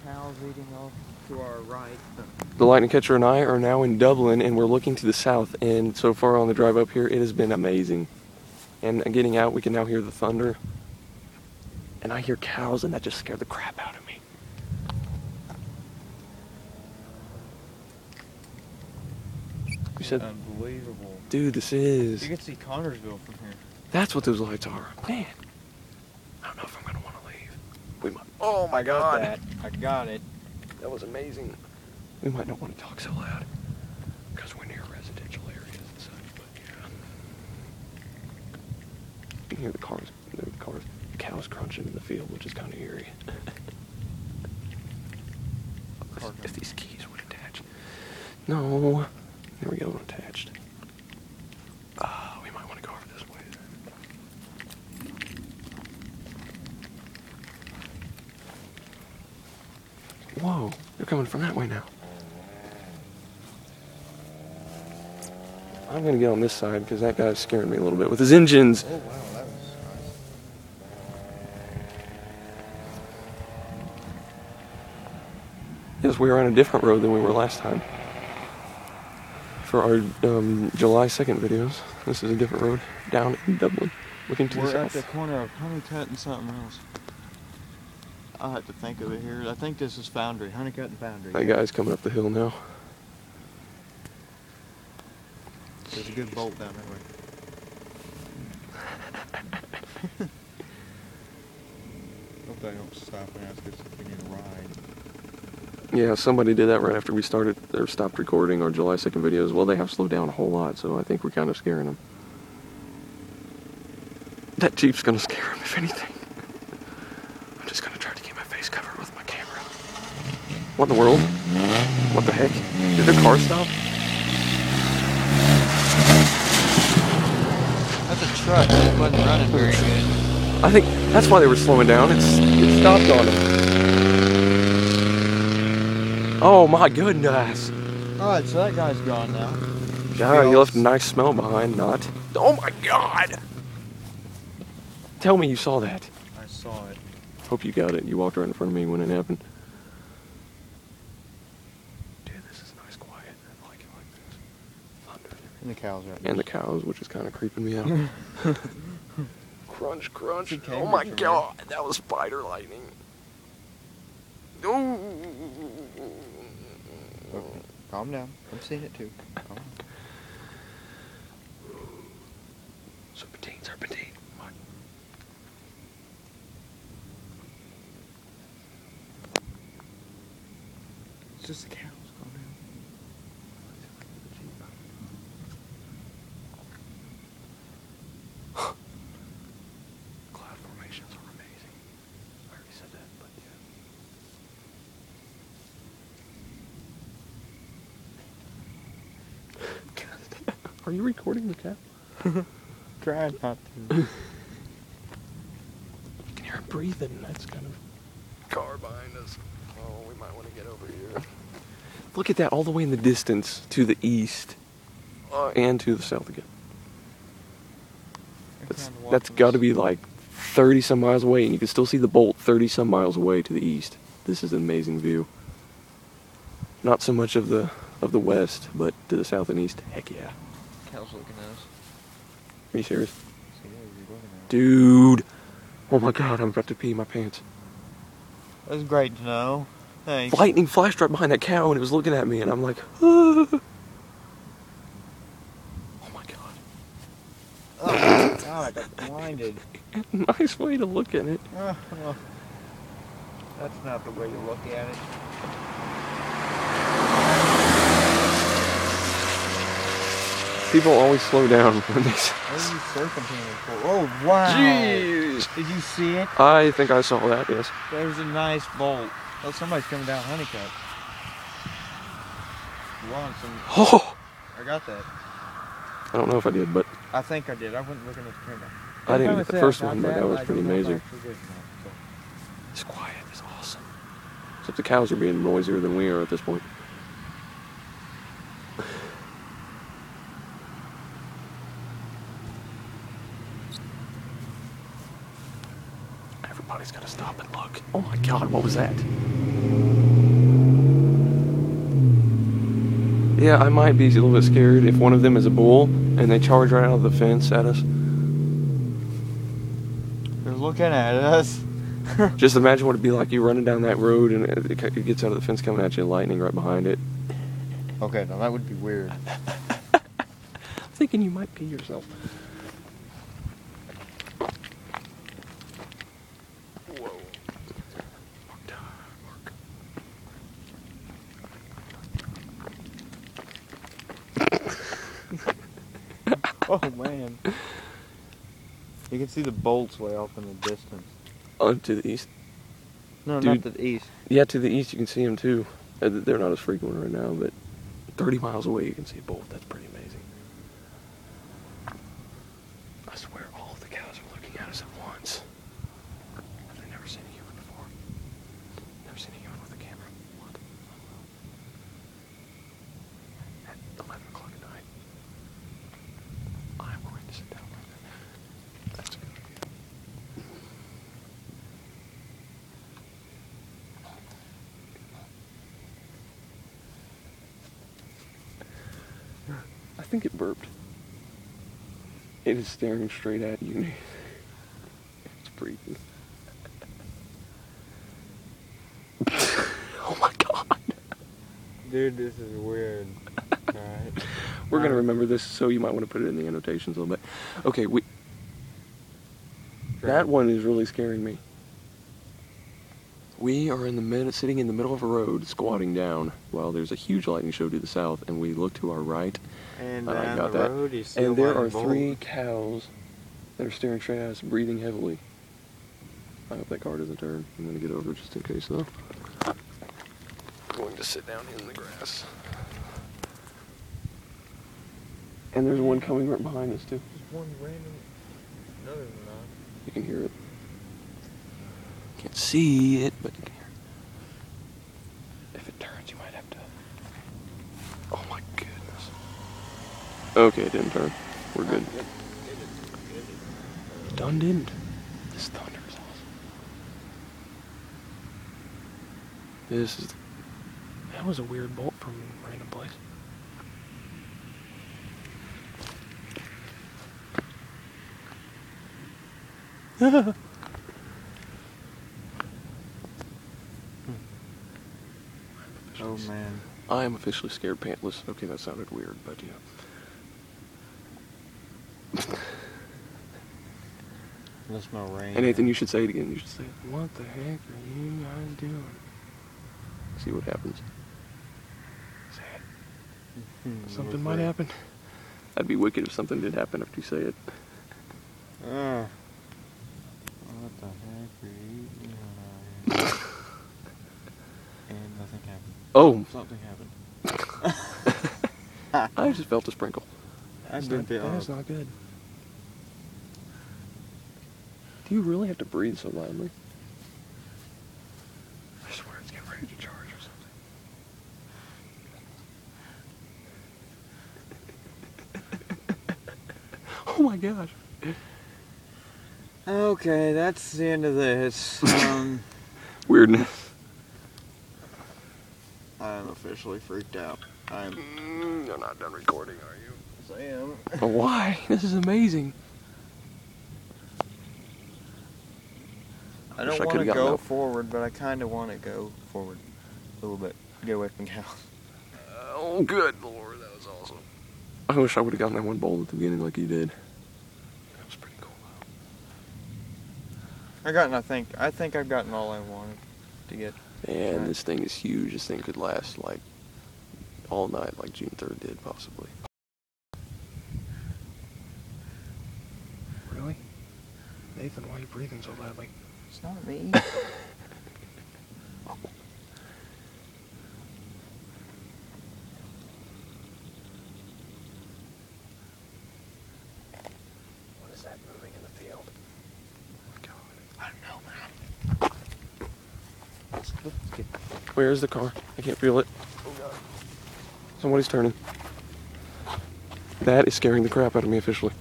cows eating off to our right. The lightning catcher and I are now in Dublin, and we're looking to the south, and so far on the drive up here, it has been amazing. And getting out, we can now hear the thunder. And I hear cows, and that just scared the crap out of me. You said, Unbelievable. dude, this is... You can see Connorsville from here. That's what those lights are. Man, I don't know if I'm going to want to leave. We might... Oh my I got God. that. I got it. That was amazing. We might not want to talk so loud because we're near residential areas and such, but yeah. You can hear the cows crunching in the field, which is kind of eerie. If these keys would attach. No. There we go, attached. We might want to go over this way. Whoa, they're coming from that way now. I'm gonna get on this side because that guy's scaring me a little bit with his engines. Oh wow, that was nice. Yes, we were on a different road than we were last time. For our July 2nd videos, this is a different road down in Dublin, looking to the We're at south. the corner of Honeycutt and something else. I'll have to think of it here. I think this is Foundry, Honeycutt and Foundry. That guy's coming up the hill now. There's a good bolt down that way. Hope they don't stop and ask us if we need a ride. Yeah, somebody did that right after we started or stopped recording our July 2nd videos. Well, they have slowed down a whole lot, so I think we're kind of scaring them. That Jeep's gonna scare them, if anything. I'm just gonna try to keep my face covered with my camera. What in the world? What the heck? Did the car stop? That's a truck. It wasn't running very good. I think that's why they were slowing down. It stopped on them. Oh my goodness. Alright, so that guy's gone now. Yeah, you left a nice smell behind, not. Oh my God! Tell me you saw that. I saw it. Hope you got it. You walked right in front of me when it happened. Dude, this is nice quiet. I like it like this. Thunder. And the cows are up. And the cows, which is kind of creeping me out. Crunch, crunch. It's a Oh my Cambridge, God, that was spider lightning. Ooh. Okay. Calm down. I'm seeing it too. Calm down. Serpentine, serpentine. What? It's just the cows. Calm down. Cloud formations are amazing. I already said that, but yeah. Are you recording the cat? Try not to. You can hear him breathing. That's kind of car behind us. Oh, we might want to get over here. Look at that all the way in the distance to the east and to the south again. That's got to be like 30 some miles away, and you can still see the bolt 30 some miles away to the east. This is an amazing view. Not so much of the west, but to the south and east. Heck yeah. Cows looking at us. Are you serious? So yeah, you're looking at us. Dude. Oh my God, I'm about to pee my pants. That's great to know. Thanks. Lightning flashed right behind that cow, and it was looking at me, and I'm like, ah. Oh my God. Oh God, I got blinded. Nice way to look at it. Well, that's not the way to look at it. People always slow down when they... What are you serpentining for? Oh, wow. Jeez. Did you see it? I think I saw that, yes. There's a nice bolt. Oh, somebody's coming down Honeycutt. You want some... Oh! I got that. I don't know if I did, but I think I did. I wasn't looking at the camera. I didn't get the first one, but but that was pretty amazing. It's quiet. It's awesome. Except the cows are being noisier than we are at this point. Everybody's got to stop and look. Oh my God, what was that? Yeah, I might be a little bit scared if one of them is a bull and they charge right out of the fence at us. They're looking at us. Just imagine what it'd be like you running down that road and it gets out of the fence coming at you, lightning right behind it. Okay, now that would be weird. I'm thinking you might pee yourself. Whoa. Oh man. You can see the bolts way off in the distance. Oh, to the east? No, Dude. not to the east. Yeah, to the east you can see them too. They're not as frequent right now, but 30 miles away you can see a bolt. That's pretty amazing. I swear all of the cows are looking at us at once. Have they never seen a human before? Never seen a human with a camera. What? At 11 o'clock at night. I'm going to sit down right there. That's a good idea. I think it burped. It is staring straight at you. It's breathing. Oh my god. Dude, this is weird. Alright. We're gonna remember this, so you might want to put it in the annotations a little bit. Okay, that one is really scaring me. We are sitting in the middle of a road, squatting down, while there's a huge lightning show to the south, and we look to our right. And I down got the that. road, you see And there a are bolt. 3 cows that are staring straight at us, breathing heavily. I hope that car doesn't turn. I'm gonna get over just in case, though. I'm going to sit down in the grass. And there's one coming right behind us, too. Just one random. Another than that. You can hear it. Can't see it, but you can hear it. If it turns, you might have to. Oh my goodness. Okay, it didn't turn. We're good. Done didn't. This thunder is awesome. That was a weird bolt from a random place. Oh man. I am officially scared pantless. Okay, that sounded weird, but yeah. That's no rain. And Nathan, you should say it again. You should say, "What the heck are you guys doing?" See what happens. Say it. Something might happen. That'd be wicked if something did happen after you say it. What the heck are you doing out here? And nothing happened. Oh, Something happened. I just felt a sprinkle. That That is not good. Do you really have to breathe so loudly? I swear it's getting ready to charge or something. Oh my gosh. Okay, that's the end of this. Weirdness. I'm officially freaked out. You're not done recording, are you? Yes, I am. Why? This is amazing. I wish don't I want could've to gotten go out. forward, but I kind of want to go forward a little bit. Get away from cows. Oh, good Lord, that was awesome. I wish I would have gotten that one bolt at the beginning like you did. That was pretty cool. I think I've gotten all I wanted to get. And this thing is huge. This thing could last like all night, like June 3rd did, possibly. Really? Nathan, why are you breathing so loudly? It's not me. What is that moving in the field? Oh my God. I don't know, man. Where's the car? I can't feel it. Oh God. Somebody's turning. That is scaring the crap out of me officially.